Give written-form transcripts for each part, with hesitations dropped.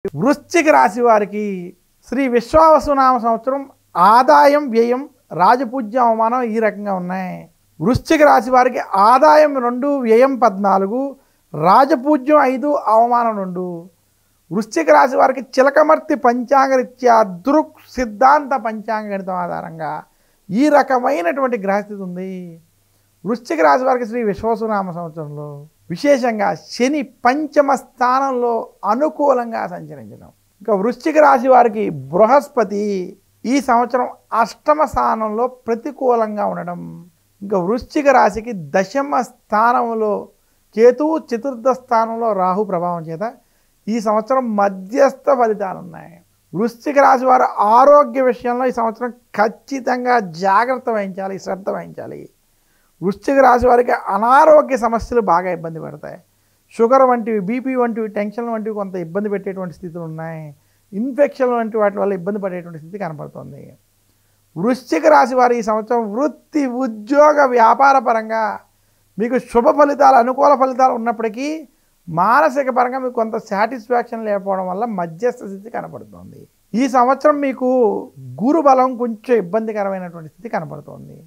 వృశ్చిక రాశి వారికి శ్రీ విశ్వావసునామ సంవత్సరం ఆదాయం వ్యయం రాజపూజ్యం అవమానం ఈ రకంగా ఉన్నాయి. వృశ్చిక రాశి వారికి ఆదాయం 2, వ్యయం 14, రాజపూజ్యం 5, అవమానం 2. వృశ్చిక రాశి వారికి చిలకమర్తి పంచాంగరీత్యా దృక్ సిద్ధాంత పంచాంగ గణితం ఆధారంగా ఈ రకమైనటువంటి గ్రహస్థితి ఉంది. వృశ్చిక రాశి వారికి శ్రీ విశ్వావసునామ సంవత్సరంలో విశేషంగా శని పంచమ స్థానంలో అనుకూలంగా సంచరించడం. ఇంకా వృశ్చిక రాశి వారికి బృహస్పతి ఈ సంవత్సరం అష్టమ స్థానంలో ప్రతికూలంగా ఉండడం. ఇంకా వృశ్చిక రాశికి దశమ స్థానంలో కేతువు, చతుర్థ స్థానంలో రాహు ప్రభావం చేత ఈ సంవత్సరం మధ్యస్థ ఫలితాలు ఉన్నాయి. వృశ్చిక రాశి వారు ఆరోగ్య విషయంలో ఈ సంవత్సరం ఖచ్చితంగా జాగ్రత్త వహించాలి, శ్రద్ధ వహించాలి. వృశ్చిక రాశి వారికి అనారోగ్య సమస్యలు బాగా ఇబ్బంది పడతాయి. షుగర్ వంటివి, బీపీ వంటివి, టెన్షన్ వంటివి కొంత ఇబ్బంది పెట్టేటువంటి స్థితులు ఉన్నాయి. ఇన్ఫెక్షన్ వంటి వాటి వల్ల ఇబ్బంది పడేటువంటి స్థితి కనపడుతుంది. వృశ్చిక రాశి వారు ఈ సంవత్సరం వృత్తి, ఉద్యోగ, వ్యాపార పరంగా మీకు శుభ ఫలితాలు, అనుకూల ఫలితాలు ఉన్నప్పటికీ మానసిక పరంగా మీకు కొంత సాటిస్ఫాక్షన్ లేకపోవడం వల్ల మధ్యస్థ స్థితి కనపడుతుంది. ఈ సంవత్సరం మీకు గురు బలం కొంచెం ఇబ్బందికరమైనటువంటి స్థితి కనపడుతుంది.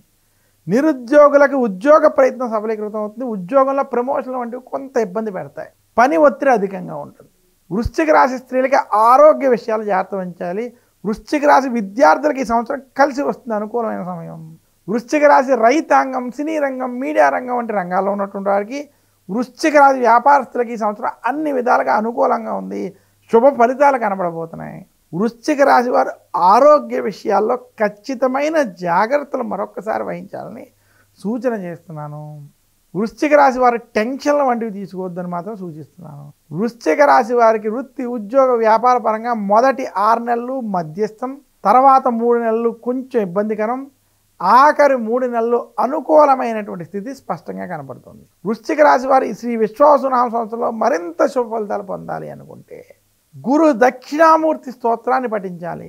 నిరుద్యోగులకు ఉద్యోగ ప్రయత్నం సఫలీకృతం అవుతుంది. ఉద్యోగంలో ప్రమోషన్లు వంటివి కొంత ఇబ్బంది పెడతాయి. పని ఒత్తిడి అధికంగా ఉంటుంది. వృశ్చిక రాశి స్త్రీలకి ఆరోగ్య విషయాలు జాగ్రత్త వహించాలి. వృశ్చిక రాశి విద్యార్థులకు ఈ సంవత్సరం కలిసి వస్తుంది, అనుకూలమైన సమయం. వృశ్చిక రాశి రైతాంగం, సినీ రంగం, మీడియా రంగం వంటి రంగాల్లో ఉన్నటువంటి వారికి, వృశ్చిక రాశి వ్యాపారస్తులకి ఈ సంవత్సరం అన్ని విధాలుగా అనుకూలంగా ఉంది. శుభ ఫలితాలు కనబడబోతున్నాయి. వృశ్చిక రాశి వారు ఆరోగ్య విషయాల్లో ఖచ్చితమైన జాగ్రత్తలు మరొక్కసారి వహించాలని సూచన చేస్తున్నాను. వృశ్చిక రాశి వారి టెన్షన్ల వంటివి తీసుకోవద్దని మాత్రం సూచిస్తున్నాను. వృశ్చిక రాశి వారికి వృత్తి, ఉద్యోగ, వ్యాపార పరంగా మొదటి 6 నెలలు మధ్యస్థం, తర్వాత 3 నెలలు కొంచెం ఇబ్బందికరం, ఆఖరి 3 నెలలు అనుకూలమైనటువంటి స్థితి స్పష్టంగా కనపడుతుంది. వృశ్చిక రాశి వారి శ్రీ విశ్వావసునామ సంవత్సరంలో మరింత శుభ ఫలితాలు పొందాలి అనుకుంటే గురు దక్షిణామూర్తి స్తోత్రాన్ని పఠించాలి.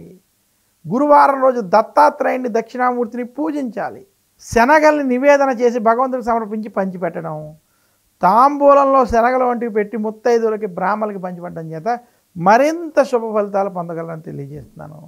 గురువారం రోజు దత్తాత్రేయుని దక్షిణామూర్తిని పూజించాలి. శనగల్ని నివేదన చేసి భగవంతుడికి సమర్పించి పంచిపెట్టడం, తాంబూలంలో శనగలు వంటివి పెట్టి ముత్తైదువులకి, బ్రాహ్మణులకి పంచిపెట్టడం చేత మరింత శుభ ఫలితాలు పొందగలరని తెలియజేస్తున్నాను.